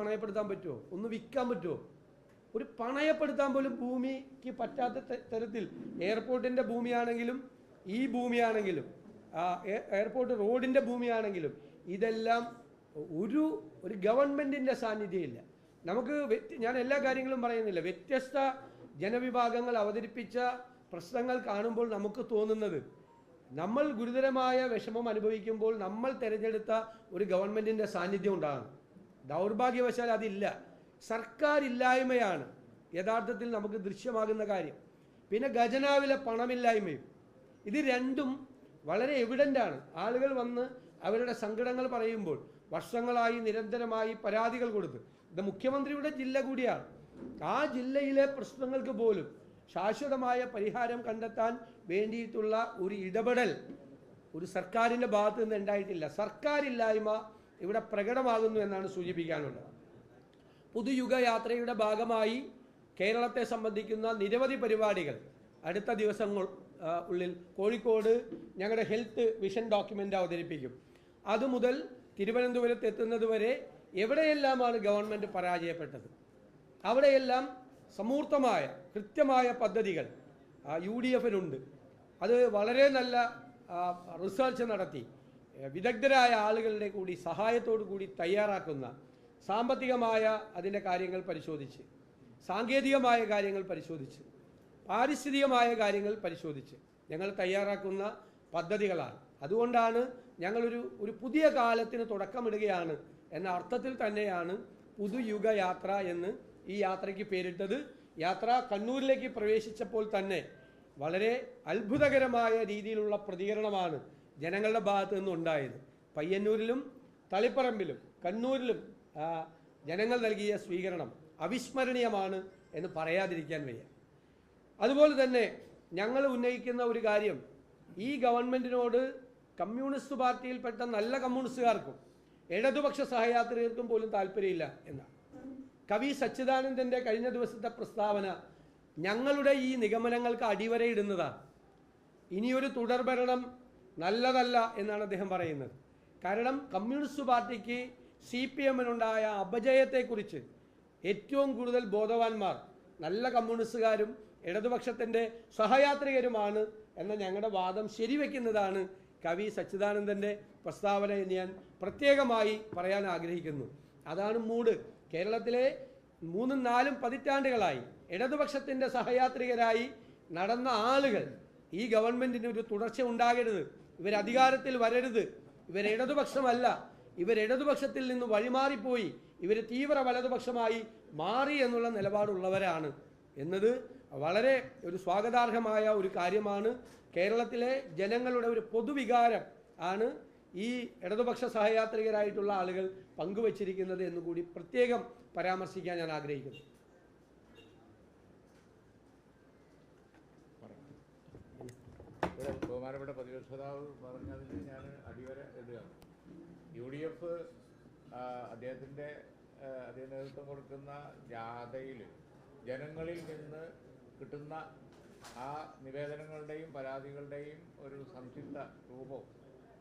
പണയപ്പെടുത്താൻ പറ്റുമോ? ഒന്ന് വിൽക്കാൻ പറ്റുമോ? ഒരു പണയപ്പെടുത്താൻ പോലും ഭൂമിക്ക് പറ്റാത്ത തരത്തിൽ എയർപോർട്ടിൻ്റെ ഭൂമിയാണെങ്കിലും ഈ ഭൂമിയാണെങ്കിലും എയർപോർട്ട് റോഡിൻ്റെ ഭൂമിയാണെങ്കിലും ഇതെല്ലാം ഒരു ഗവൺമെൻറ്റിൻ്റെ സാന്നിധ്യമില്ല. നമുക്ക് ഞാൻ എല്ലാ കാര്യങ്ങളും പറയുന്നില്ല. വ്യത്യസ്ത ജനവിഭാഗങ്ങൾ അവതരിപ്പിച്ച പ്രശ്നങ്ങൾ കാണുമ്പോൾ നമുക്ക് തോന്നുന്നത് നമ്മൾ ഗുരുതരമായ വിഷമം അനുഭവിക്കുമ്പോൾ നമ്മൾ തിരഞ്ഞെടുത്ത ഒരു ഗവൺമെൻറ്റിൻ്റെ സാന്നിധ്യം ഉണ്ടാകണം. ദൗർഭാഗ്യവശാൽ അതില്ല. സർക്കാരില്ലായ്മയാണ് യഥാർത്ഥത്തിൽ നമുക്ക് ദൃശ്യമാകുന്ന കാര്യം. പിന്നെ ഖജനാവിലെ പണമില്ലായ്മയും. ഇത് രണ്ടും വളരെ എവിഡൻ്റാണ്. ആളുകൾ വന്ന് അവരുടെ സങ്കടങ്ങൾ പറയുമ്പോൾ വർഷങ്ങളായി നിരന്തരമായി പരാതികൾ കൊടുത്ത്, ഇത് മുഖ്യമന്ത്രിയുടെ ജില്ല കൂടിയാണ്, ആ ജില്ലയിലെ പ്രശ്നങ്ങൾക്ക് പോലും ശാശ്വതമായ പരിഹാരം കണ്ടെത്താൻ വേണ്ടിയിട്ടുള്ള ഒരു ഇടപെടൽ ഒരു സർക്കാരിൻ്റെ ഭാഗത്ത് നിന്ന് ഉണ്ടായിട്ടില്ല. സർക്കാരില്ലായ്മ ഇവിടെ പ്രകടമാകുന്നു എന്നാണ് സൂചിപ്പിക്കാനുള്ളത്. പുതുയുഗ യാത്രയുടെ ഭാഗമായി കേരളത്തെ സംബന്ധിക്കുന്ന നിരവധി പരിപാടികൾ അടുത്ത ദിവസങ്ങൾ ഉള്ളിൽ കോഴിക്കോട് ഞങ്ങളുടെ ഹെൽത്ത് വിഷൻ ഡോക്യുമെൻ്റ് അവതരിപ്പിക്കും. അതുമുതൽ തിരുവനന്തപുരത്ത് എത്തുന്നത് വരെ എവിടെയെല്ലാമാണ് ഗവൺമെൻറ് പരാജയപ്പെട്ടത് അവിടെയെല്ലാം സമൂർത്തമായ കൃത്യമായ പദ്ധതികൾ UDFനുണ്ട്. അത് വളരെ നല്ല റിസർച്ച് നടത്തി വിദഗ്ധരായ ആളുകളുടെ കൂടി സഹായത്തോടു കൂടി തയ്യാറാക്കുന്ന സാമ്പത്തികമായ അതിൻ്റെ കാര്യങ്ങൾ പരിശോധിച്ച്, സാങ്കേതികമായ കാര്യങ്ങൾ പരിശോധിച്ച്, പാരിസ്ഥിതികമായ കാര്യങ്ങൾ പരിശോധിച്ച് ഞങ്ങൾ തയ്യാറാക്കുന്ന പദ്ധതികളാണ്. അതുകൊണ്ടാണ് ഞങ്ങളൊരു പുതിയ കാലത്തിന് തുടക്കമിടുകയാണ് എന്ന അർത്ഥത്തിൽ തന്നെയാണ് പുതുയുഗ യാത്ര എന്ന് ഈ യാത്രയ്ക്ക് പേരിട്ടത്. യാത്ര കണ്ണൂരിലേക്ക് പ്രവേശിച്ചപ്പോൾ തന്നെ വളരെ അത്ഭുതകരമായ രീതിയിലുള്ള പ്രതികരണമാണ് ജനങ്ങളുടെ ഭാഗത്തു നിന്നുണ്ടായത്. പയ്യന്നൂരിലും തളിപ്പറമ്പിലും കണ്ണൂരിലും ജനങ്ങൾ നൽകിയ സ്വീകരണം അവിസ്മരണീയമാണ് എന്ന് പറയാതിരിക്കാൻ വയ്യ. അതുപോലെ തന്നെ ഞങ്ങൾ ഉന്നയിക്കുന്ന ഒരു കാര്യം, ഈ ഗവൺമെൻറ്റിനോട് കമ്മ്യൂണിസ്റ്റ് പാർട്ടിയിൽപ്പെട്ട നല്ല കമ്മ്യൂണിസ്റ്റുകാർക്കും ഇടതുപക്ഷ സഹയാത്രികർക്കും പോലും താല്പര്യമില്ല എന്നാണ്. കവി സച്ചിദാനന്ദൻ്റെ കഴിഞ്ഞ ദിവസത്തെ പ്രസ്താവന ഞങ്ങളുടെ ഈ നിഗമനങ്ങൾക്ക് അടിവരയിടുന്നതാണ്. ഇനിയൊരു തുടർഭരണം നല്ലതല്ല എന്നാണ് അദ്ദേഹം പറയുന്നത്. കാരണം കമ്മ്യൂണിസ്റ്റ് പാർട്ടിക്ക് CPMനുണ്ടായ അപജയത്തെക്കുറിച്ച് ഏറ്റവും കൂടുതൽ ബോധവാന്മാർ നല്ല കമ്മ്യൂണിസ്റ്റുകാരും ഇടതുപക്ഷത്തിൻ്റെ സഹയാത്രികരുമാണ് എന്ന ഞങ്ങളുടെ വാദം ശരിവെക്കുന്നതാണ് കവി സച്ചിദാനന്ദൻ്റെ പ്രസ്താവന എന്ന് ഞാൻ പ്രത്യേകമായി പറയാൻ ആഗ്രഹിക്കുന്നു. അതാണ് മൂഡ്. കേരളത്തിലെ 3-4 പതിറ്റാണ്ടുകളായി ഇടതുപക്ഷത്തിൻ്റെ സഹയാത്രികരായി നടന്ന ആളുകൾ ഈ ഗവൺമെൻറ്റിന് ഒരു തുടർച്ച ഉണ്ടാകരുത്, ഇവർ അധികാരത്തിൽ വരരുത്, ഇവർ ഇടതുപക്ഷമല്ല, ഇവർ ഇടതുപക്ഷത്തിൽ നിന്ന് വഴിമാറിപ്പോയി, ഇവർ തീവ്ര വലതുപക്ഷമായി മാറി എന്നുള്ള നിലപാടുള്ളവരാണ് എന്നത് വളരെ ഒരു സ്വാഗതാർഹമായ ഒരു കാര്യമാണ്. കേരളത്തിലെ ജനങ്ങളുടെ ഒരു പൊതുവികാരം ആണ് ഈ ഇടതുപക്ഷ സഹയാത്രികരായിട്ടുള്ള ആളുകൾ പങ്കുവച്ചിരിക്കുന്നത് എന്നുകൂടി പ്രത്യേകം പരാമർശിക്കാൻ ഞാൻ ആഗ്രഹിക്കുന്നു. ബഹുമാനപ്പെട്ട പ്രതിപക്ഷതാവ് പറഞ്ഞതിന് ഞാൻ അടിവര ഇടുകയാണ്. UDF അദ്ദേഹം നേതൃത്വം കൊടുക്കുന്ന ജാഥയിൽ ജനങ്ങളിൽ നിന്ന് കിട്ടുന്ന ആ നിവേദനങ്ങളുടെയും പരാതികളുടെയും ഒരു സംക്ഷിപ്ത രൂപവും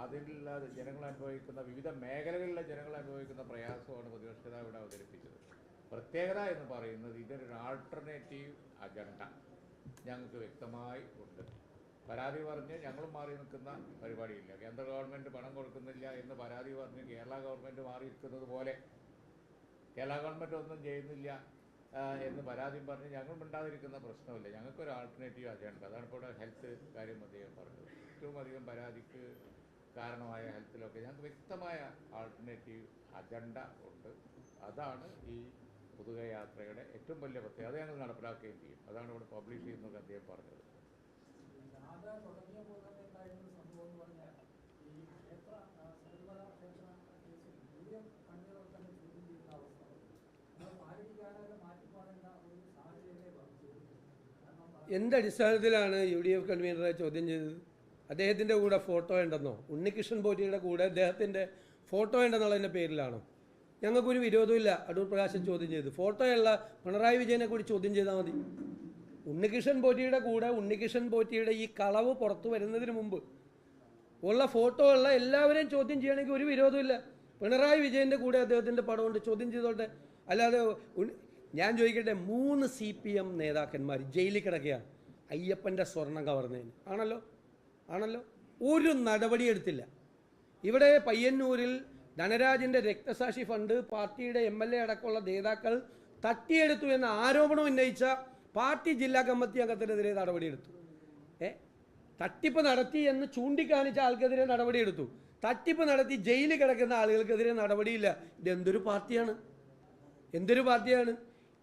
അതിലുള്ള ജനങ്ങൾ അനുഭവിക്കുന്ന വിവിധ മേഖലകളിലെ ജനങ്ങൾ അനുഭവിക്കുന്ന പ്രയാസമാണ് പ്രതിപക്ഷത ഇവിടെ അവതരിപ്പിച്ചത്. പ്രത്യേകത എന്ന് പറയുന്നത് ഇതിനൊരു ആൾട്ടർനേറ്റീവ് അജണ്ട ഞങ്ങൾക്ക് വ്യക്തമായി ഉണ്ട്. പരാതി പറഞ്ഞ് ഞങ്ങളും മാറി നിൽക്കുന്ന പരിപാടിയില്ല. കേന്ദ്ര ഗവൺമെൻറ് പണം കൊടുക്കുന്നില്ല എന്ന് പരാതി പറഞ്ഞ് കേരള ഗവൺമെൻറ് മാറിയിരിക്കുന്നത് പോലെ കേരള ഗവൺമെൻറ് ഒന്നും ചെയ്യുന്നില്ല എന്ന് പരാതി പറഞ്ഞ് ഞങ്ങൾ മിണ്ടാതിരിക്കുന്ന പ്രശ്നമില്ല. ഞങ്ങൾക്കൊരു ആൾട്ടർനേറ്റീവ് അജണ്ട, അതാണ് ഇപ്പോൾ ഹെൽത്ത് കാര്യം അദ്ദേഹം പറഞ്ഞത്. ഏറ്റവും അധികം പരാതിക്ക് കാരണമായ ഹെൽത്തിലൊക്കെ ഞങ്ങൾക്ക് വ്യക്തമായ ആൾട്ടർനേറ്റീവ് അജണ്ട ഉണ്ട്. അതാണ് ഈ പുതുക യാത്രയുടെ ഏറ്റവും വലിയ പ്രത്യേകത. അത് ഞങ്ങൾ നടപ്പിലാക്കുകയും ചെയ്യും. അതാണ് ഇവിടെ പബ്ലിഷ് ചെയ്യുന്നത് അദ്ദേഹം പറഞ്ഞത്. എന്തടിസ്ഥാനത്തിലാണ് UDF കൺവീനറെ ചോദ്യം ചെയ്തത്? അദ്ദേഹത്തിൻ്റെ കൂടെ ഫോട്ടോ ഉണ്ടെന്നോ, ഉണ്ണികൃഷ്ണൻ പോറ്റിയുടെ കൂടെ അദ്ദേഹത്തിൻ്റെ ഫോട്ടോ ഉണ്ടെന്നുള്ളതിൻ്റെ പേരിലാണോ? ഞങ്ങൾക്കൊരു വിരോധമില്ല അടൂർ പ്രകാശൻ ചോദ്യം ചെയ്ത്. ഫോട്ടോയുള്ള പിണറായി വിജയനെ കൂടി ചോദ്യം ചെയ്താൽ മതി. ഉണ്ണികൃഷ്ണൻ പോറ്റിയുടെ കൂടെ ഉണ്ണികൃഷ്ണൻ പോറ്റിയുടെ ഈ കളവ് പുറത്തു വരുന്നതിന് മുമ്പ് ഉള്ള ഫോട്ടോ ഉള്ള എല്ലാവരെയും ചോദ്യം ചെയ്യണമെങ്കിൽ ഒരു വിരോധമില്ല. പിണറായി വിജയൻ്റെ കൂടെ അദ്ദേഹത്തിൻ്റെ പടമുണ്ട്, ചോദ്യം ചെയ്തോട്ടെ. അല്ലാതെ ഞാൻ ചോദിക്കട്ടെ, 3 CPM നേതാക്കന്മാർ ജയിലിൽ കിടക്കുകയാണ് അയ്യപ്പൻ്റെ സ്വർണം കവർന്നതിന്. ആണല്ലോ ഒരു നടപടിയെടുത്തില്ല. ഇവിടെ പയ്യന്നൂരിൽ ധനരാജിൻ്റെ രക്തസാക്ഷി ഫണ്ട് പാർട്ടിയുടെ MLA അടക്കമുള്ള നേതാക്കൾ തട്ടിയെടുത്തു എന്ന ആരോപണം ഉന്നയിച്ച പാർട്ടി ജില്ലാ കമ്മിറ്റി അംഗത്തിനെതിരെ നടപടിയെടുത്തു. തട്ടിപ്പ് നടത്തി എന്ന് ചൂണ്ടിക്കാണിച്ച ആൾക്കെതിരെ നടപടിയെടുത്തു. തട്ടിപ്പ് നടത്തി ജയിലിൽ കിടക്കുന്ന ആളുകൾക്കെതിരെ നടപടിയില്ല. ഇതെന്തൊരു പാർട്ടിയാണ്, എന്തൊരു പാർട്ടിയാണ്?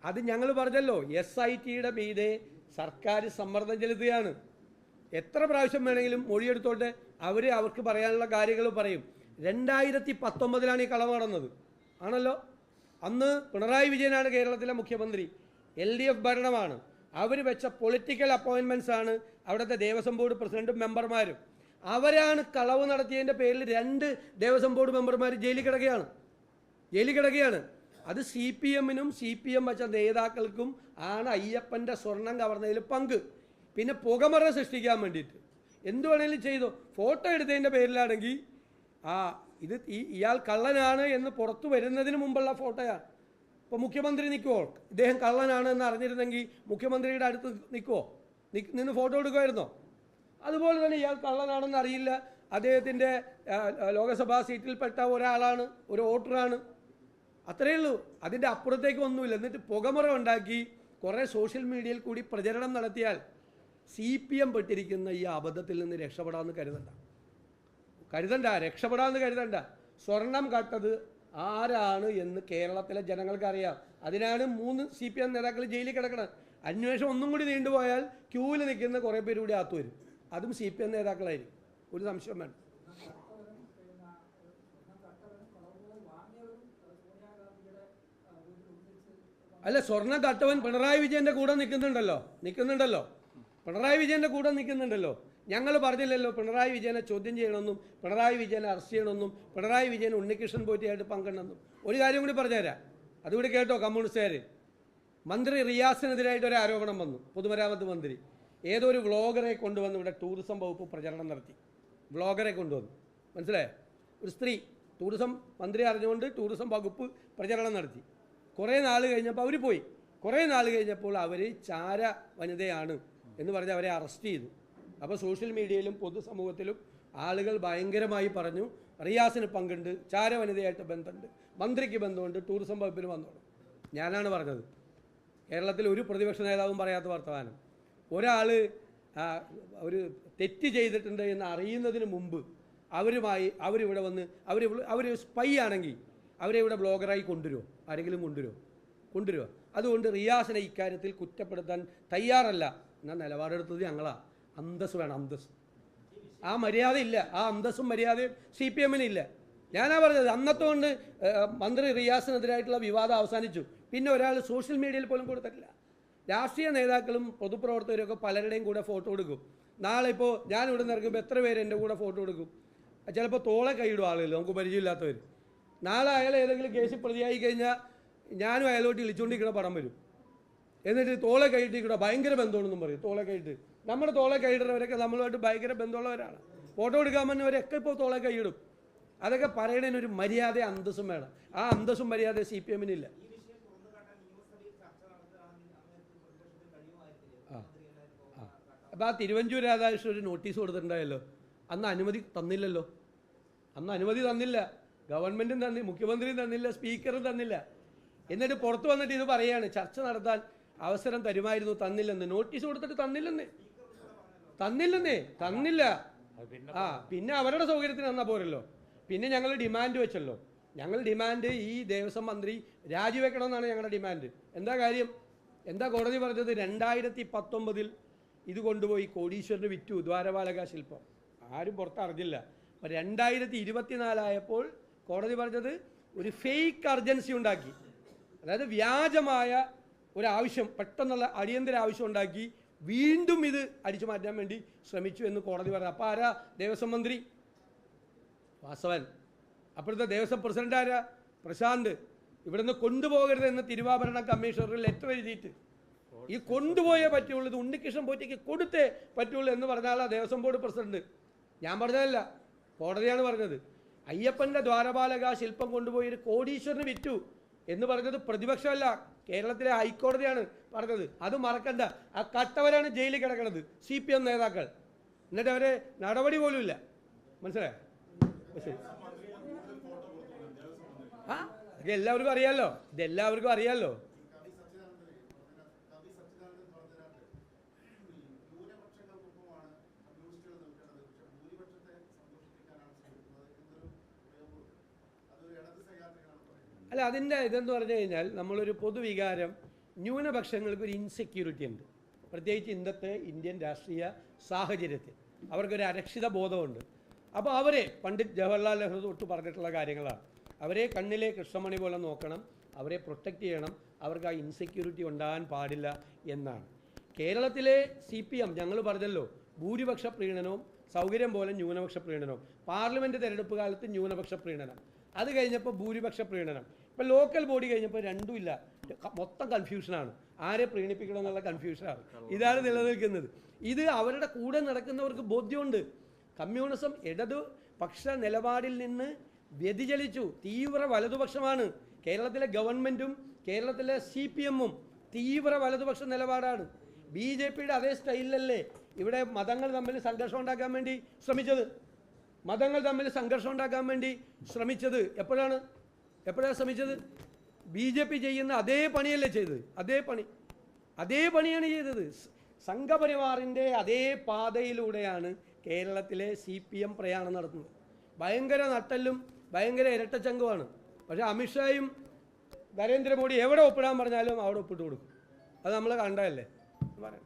അത് ഞങ്ങൾ പറഞ്ഞല്ലോ, SITയുടെ മീതെ സർക്കാർ സമ്മർദ്ദം ചെലുത്തുകയാണ്. എത്ര പ്രാവശ്യം വേണമെങ്കിലും മൊഴിയെടുത്തോട്ടെ, അവർക്ക് പറയാനുള്ള കാര്യങ്ങൾ പറയും. 2019 ഈ കളവ് നടന്നത്. ആണല്ലോ, അന്ന് പിണറായി വിജയനാണ് കേരളത്തിലെ മുഖ്യമന്ത്രി, LDF ഭരണമാണ്. അവർ വെച്ച പൊളിറ്റിക്കൽ അപ്പോയിൻമെൻറ്റ്സ് ആണ് അവിടുത്തെ ദേവസ്വം ബോർഡ് പ്രസിഡന്റും മെമ്പർമാരും. അവരാണ് കളവ് നടത്തിയതിൻ്റെ പേരിൽ 2 ദേവസ്വം ബോർഡ് മെമ്പർമാർ ജയിലിൽ കിടക്കുകയാണ്. അത് CPMനും CPM വെച്ച നേതാക്കൾക്കും ആണ് അയ്യപ്പൻ്റെ സ്വർണം കവർന്നതിൽ പങ്ക്. പിന്നെ പുകമറ സൃഷ്ടിക്കാൻ വേണ്ടിയിട്ട് എന്തു വേണേലും ചെയ്തു. ഫോട്ടോ എടുത്തതിൻ്റെ പേരിലാണെങ്കിൽ ഇത് ഇയാൾ കള്ളനാണ് എന്ന് പുറത്തു വരുന്നതിന് മുമ്പുള്ള ഫോട്ടോയാണ്. ഇപ്പോൾ മുഖ്യമന്ത്രി നിൽക്കുമോ? ഇദ്ദേഹം കള്ളനാണ് എന്ന് അറിഞ്ഞിരുന്നെങ്കിൽ മുഖ്യമന്ത്രിയുടെ അടുത്ത് നിന്ന് ഫോട്ടോ എടുക്കുമായിരുന്നോ? അതുപോലെ തന്നെ ഇയാൾ കള്ളനാണെന്ന് അറിയില്ല, അദ്ദേഹത്തിൻ്റെ ലോകസഭാ സീറ്റിൽപ്പെട്ട ഒരാളാണ്, ഒരു വോട്ടറാണ്, അത്രയേ ഉള്ളൂ. അതിൻ്റെ അപ്പുറത്തേക്ക് ഒന്നുമില്ല. എന്നിട്ട് പുകമുറ ഉണ്ടാക്കി കുറേ സോഷ്യൽ മീഡിയയിൽ കൂടി പ്രചരണം നടത്തിയാൽ CPM പെട്ടിരിക്കുന്ന ഈ അബദ്ധത്തിൽ നിന്ന് രക്ഷപ്പെടാമെന്ന് കരുതണ്ട. സ്വർണം കട്ടത് ആരാണ് എന്ന് കേരളത്തിലെ ജനങ്ങൾക്കറിയാം. അതിനാണ് 3 CPM നേതാക്കൾ ജയിലിൽ കിടക്കുന്നത്. അന്വേഷണം ഒന്നും കൂടി നീണ്ടുപോയാൽ ക്യൂവിൽ നിൽക്കുന്ന കുറേ പേര് കൂടി അകത്ത് വരും. അതും CPM നേതാക്കളായിരിക്കും, ഒരു സംശയം വേണ്ട. അല്ല, സ്വർണം കട്ടവൻ പിണറായി വിജയൻ്റെ കൂടെ നിൽക്കുന്നുണ്ടല്ലോ. പിണറായി വിജയൻ്റെ കൂടെ നിൽക്കുന്നുണ്ടല്ലോ. ഞങ്ങൾ പറഞ്ഞില്ലല്ലോ പിണറായി വിജയനെ ചോദ്യം ചെയ്യണമെന്നും പിണറായി വിജയനെ അറസ്റ്റ് ചെയ്യണമെന്നും പിണറായി വിജയൻ ഉണ്ണികൃഷ്ണൻ പോറ്റിയായിട്ട് പങ്കെടുണമെന്നും. ഒരു കാര്യം കൂടി പറഞ്ഞുതരാം, അതുകൂടി കേട്ടോ കമ്മ്യൂണിസ്റ്റുകാർ. മന്ത്രി റിയാസിനെതിരായിട്ട് ഒരു ആരോപണം വന്നു. പൊതുമരാമത്ത് മന്ത്രി ഏതോ ഒരു വ്ളോഗറെ കൊണ്ടുവന്ന് ഇവിടെ ടൂറിസം വകുപ്പ് പ്രചരണം നടത്തി. വ്ളോഗറെ കൊണ്ടുവന്നു, മനസ്സിലായോ? ഒരു സ്ത്രീ ടൂറിസം മന്ത്രി അറിഞ്ഞുകൊണ്ട് ടൂറിസം വകുപ്പ് പ്രചരണം നടത്തി. കുറേ നാൾ കഴിഞ്ഞപ്പോൾ അവർ പോയി. കുറേ നാൾ കഴിഞ്ഞപ്പോൾ അവർ ചാര വനിതയാണ് എന്ന് പറഞ്ഞ് അവരെ അറസ്റ്റ് ചെയ്തു. അപ്പോൾ സോഷ്യൽ മീഡിയയിലും പൊതുസമൂഹത്തിലും ആളുകൾ ഭയങ്കരമായി പറഞ്ഞു റിയാസിന് പങ്കുണ്ട്, ചാര വനിതയായിട്ട് ബന്ധമുണ്ട്, മന്ത്രിക്ക് ബന്ധമുണ്ട്, ടൂറിസം വകുപ്പിൽ വന്നോളൂ. ഞാനാണ് പറഞ്ഞത്. കേരളത്തിൽ ഒരു പ്രതിപക്ഷ നേതാവും പറയാത്ത വർത്തമാനം. ഒരാൾ ഒരു തെറ്റ് ചെയ്തിട്ടുണ്ട് എന്ന് അറിയുന്നതിന് മുമ്പ് അവരിവിടെ വന്ന് അവർ സ്പൈ ആണെങ്കിൽ അവരെ ഇവിടെ ബ്ലോഗറായി കൊണ്ടുവരുമോ? ആരെങ്കിലും കൊണ്ടുവരുമോ? അതുകൊണ്ട് റിയാസിനെ ഇക്കാര്യത്തിൽ കുറ്റപ്പെടുത്താൻ തയ്യാറല്ല. എന്നാൽ നിലപാടെടുത്തത് ഞങ്ങളാണ്. അന്തസ് വേണം, അന്തസ്. ആ മര്യാദ ഇല്ല, ആ അന്തസ്സും മര്യാദയും CPMനില്ല. ഞാനാ പറഞ്ഞത്. അന്നത്തെ കൊണ്ട് മന്ത്രി റിയാസിനെതിരായിട്ടുള്ള വിവാദം അവസാനിച്ചു. പിന്നെ ഒരാൾ സോഷ്യൽ മീഡിയയിൽ പോലും കൊടുത്തിട്ടില്ല. രാഷ്ട്രീയ നേതാക്കളും പൊതുപ്രവർത്തകരും ഒക്കെ പലരുടെയും കൂടെ ഫോട്ടോ എടുക്കും. നാളെ ഇപ്പോൾ ഞാൻ ഇവിടെ നിന്ന് ഇറങ്ങുമ്പോൾ എത്ര പേര് എൻ്റെ കൂടെ ഫോട്ടോ എടുക്കും? ചിലപ്പോൾ തോളെ കൈയിടും ആളുകൾ, നമുക്ക് പരിചയമില്ലാത്തവർ. നാളെ അയാൾ ഏതെങ്കിലും കേസിൽ പ്രതിയായി കഴിഞ്ഞാൽ ഞാനും അയാളോട്ട് ഇളിച്ചുകൊണ്ടിരിക്കുന്ന പടം വരും. എന്നിട്ട് തോളെ കൈയിട്ടിരിക്കണോ ഭയങ്കര ബന്ധമാണെന്നും പറയും. തോളെ കൈയിട്ട് നമ്മുടെ തോളെ കൈയിടുന്നവരൊക്കെ നമ്മളുമായിട്ട് ഭയങ്കര ബന്ധമുള്ളവരാണ്. ഫോട്ടോ എടുക്കാൻ വന്നവരൊക്കെ ഇപ്പോൾ തോളെ കൈയിടും. അതൊക്കെ പറയണതിനൊരു മര്യാദ അന്തസ്സും വേണം. ആ അന്തസ്സും മര്യാദ CPMനില്ല. അപ്പോൾ ആ തിരുവഞ്ചൂർ രാധാകൃഷ്ണൻ ഒരു നോട്ടീസ് കൊടുത്തിട്ടുണ്ടായല്ലോ. അന്ന് അനുമതി തന്നില്ലല്ലോ. അനുമതി തന്നില്ല. ഗവൺമെൻറ്റും തന്നില്ല, മുഖ്യമന്ത്രിയും തന്നില്ല, സ്പീക്കറും തന്നില്ല. എന്നിട്ട് പുറത്ത് വന്നിട്ട് ഇത് പറയാണ് ചർച്ച നടത്താൻ അവസരം തരുമായിരുന്നു, തന്നില്ലെന്ന്. നോട്ടീസ് കൊടുത്തിട്ട് തന്നില്ല. പിന്നെ അവരുടെ സൗകര്യത്തിന് തന്നാൽ പോരല്ലോ. പിന്നെ ഞങ്ങൾ ഡിമാൻഡ് വെച്ചല്ലോ. ഈ ദേവസ്വം മന്ത്രി രാജിവെക്കണമെന്നാണ് ഞങ്ങളുടെ ഡിമാൻഡ്. എന്താ കാര്യം? എന്താ കോടതി പറഞ്ഞത്? 2019 ഇത് കൊണ്ടുപോയി കോടീശ്വരന് വിറ്റു, ദ്വാരപാലക ശില്പം. ആരും പുറത്തറിഞ്ഞില്ല. അപ്പോൾ 2024 ആയപ്പോൾ കോടതി പറഞ്ഞത് ഒരു ഫേക്ക് അർജൻസി ഉണ്ടാക്കി. അതായത് വ്യാജമായ ഒരാവശ്യം, പെട്ടെന്നുള്ള അടിയന്തര ആവശ്യം ഉണ്ടാക്കി വീണ്ടും ഇത് അടിച്ചു മാറ്റാൻ വേണ്ടി ശ്രമിച്ചു എന്ന് കോടതി പറഞ്ഞു. അപ്പോൾ ആരാ ദേവസ്വം മന്ത്രി? വാസവൻ. അപ്പോഴത്തെ ദേവസ്വം പ്രസിഡന്റ് ആരാ? പ്രശാന്ത്. ഇവിടുന്ന് കൊണ്ടുപോകരുത് എന്ന് തിരുവാഭരണ കമ്മീഷണറിൽ ലെറ്റർ എഴുതിയിട്ട് ഈ കൊണ്ടുപോയേ പറ്റുള്ളൂ, ഇത് ഉണ്ണികൃഷ്ണൻ പോറ്റിക്ക് കൊടുത്തേ പറ്റുള്ളൂ എന്ന് പറഞ്ഞാൽ ദേവസ്വം ബോർഡ് പ്രസിഡന്റ്. ഞാൻ പറഞ്ഞതല്ല, കോടതിയാണ് പറഞ്ഞത്. അയ്യപ്പൻ്റെ ദ്വാരപാലക ശില്പം കൊണ്ടുപോയി ഒരു കോടീശ്വരന് വിറ്റു എന്ന് പറഞ്ഞത് പ്രതിപക്ഷമല്ല, കേരളത്തിലെ ഹൈക്കോടതിയാണ് പറഞ്ഞത്. അത് മറക്കണ്ട. ആ കട്ടവരാണ് ജയിലിൽ കിടക്കുന്നത്, CPM നേതാക്കൾ. എന്നിട്ട് അവരെ നടപടി പോലും ഇല്ല. മനസ്സിലായോ? ആ ഇതെല്ലാവർക്കും അറിയാമല്ലോ, ഇതെല്ലാവർക്കും അറിയാമല്ലോ. അല്ല, അതിൻ്റെ ഇതെന്ന് പറഞ്ഞു കഴിഞ്ഞാൽ നമ്മളൊരു പൊതുവികാരം, ന്യൂനപക്ഷങ്ങൾക്ക് ഒരു ഇൻസെക്യൂരിറ്റി ഉണ്ട്, പ്രത്യേകിച്ച് ഇന്നത്തെ ഇന്ത്യൻ രാഷ്ട്രീയ സാഹചര്യത്തിൽ അവർക്കൊരു അരക്ഷിത ബോധമുണ്ട്. അപ്പോൾ അവരെ പണ്ഡിറ്റ് ജവഹർലാൽ നെഹ്റു തൊട്ട് പറഞ്ഞിട്ടുള്ള കാര്യങ്ങളാണ്. അവരെ കണ്ണിലെ കൃഷ്ണമണി പോലെ നോക്കണം, അവരെ പ്രൊട്ടക്റ്റ് ചെയ്യണം, അവർക്ക് ആ ഇൻസെക്യൂരിറ്റി ഉണ്ടാകാൻ പാടില്ല എന്നാണ്. കേരളത്തിലെ CPM ഞങ്ങൾ പറഞ്ഞല്ലോ, ഭൂരിപക്ഷ പ്രീണനവും സൗകര്യം പോലെ ന്യൂനപക്ഷ പ്രീണനവും. പാർലമെൻറ്റ് തിരഞ്ഞെടുപ്പ് കാലത്ത് ന്യൂനപക്ഷ പ്രീണനം, അത് കഴിഞ്ഞപ്പോൾ ഭൂരിപക്ഷ പ്രീണനം. ഇപ്പം ലോക്കൽ ബോഡി കഴിഞ്ഞപ്പോൾ രണ്ടുമില്ല, മൊത്തം കൺഫ്യൂഷനാണ്. ആരെ പ്രീണിപ്പിക്കണം എന്നുള്ള കൺഫ്യൂഷനാണ്. ഇതാണ് നിലനിൽക്കുന്നത്. ഇത് അവരുടെ കൂടെ നടക്കുന്നവർക്ക് ബോധ്യമുണ്ട്. കമ്മ്യൂണിസം ഇടതുപക്ഷ നിലപാടിൽ നിന്ന് വ്യതിചലിച്ചു, തീവ്ര വലതുപക്ഷമാണ്. കേരളത്തിലെ ഗവൺമെൻറ്റും കേരളത്തിലെ CPM-ഉം തീവ്ര വലതുപക്ഷ നിലപാടാണ്. BJP-യുടെ അതേ സ്റ്റൈലിലല്ലേ ഇവിടെ മതങ്ങൾ തമ്മിൽ സംഘർഷം ഉണ്ടാക്കാൻ വേണ്ടി ശ്രമിച്ചത്? മതങ്ങൾ തമ്മിൽ സംഘർഷം ഉണ്ടാക്കാൻ വേണ്ടി ശ്രമിച്ചത് എപ്പോഴാണ് ശ്രമിച്ചത്? BJP ചെയ്യുന്ന അതേ പണിയല്ലേ ചെയ്തത്? അതേ പണിയാണ് ചെയ്തത്. സംഘപരിവാറിൻ്റെ അതേ പാതയിലൂടെയാണ് കേരളത്തിലെ CPM പ്രയാണം നടത്തുന്നത്. ഭയങ്കര നട്ടലും ഭയങ്കര ഇരട്ടച്ചങ്കുമാണ്. പക്ഷേ അമിത്ഷായും നരേന്ദ്രമോദി എവിടെ ഒപ്പിടാൻ പറഞ്ഞാലും അവിടെ ഒപ്പിട്ട് കൊടുക്കും. അത് നമ്മൾ കണ്ടതല്ലേ പറയാം.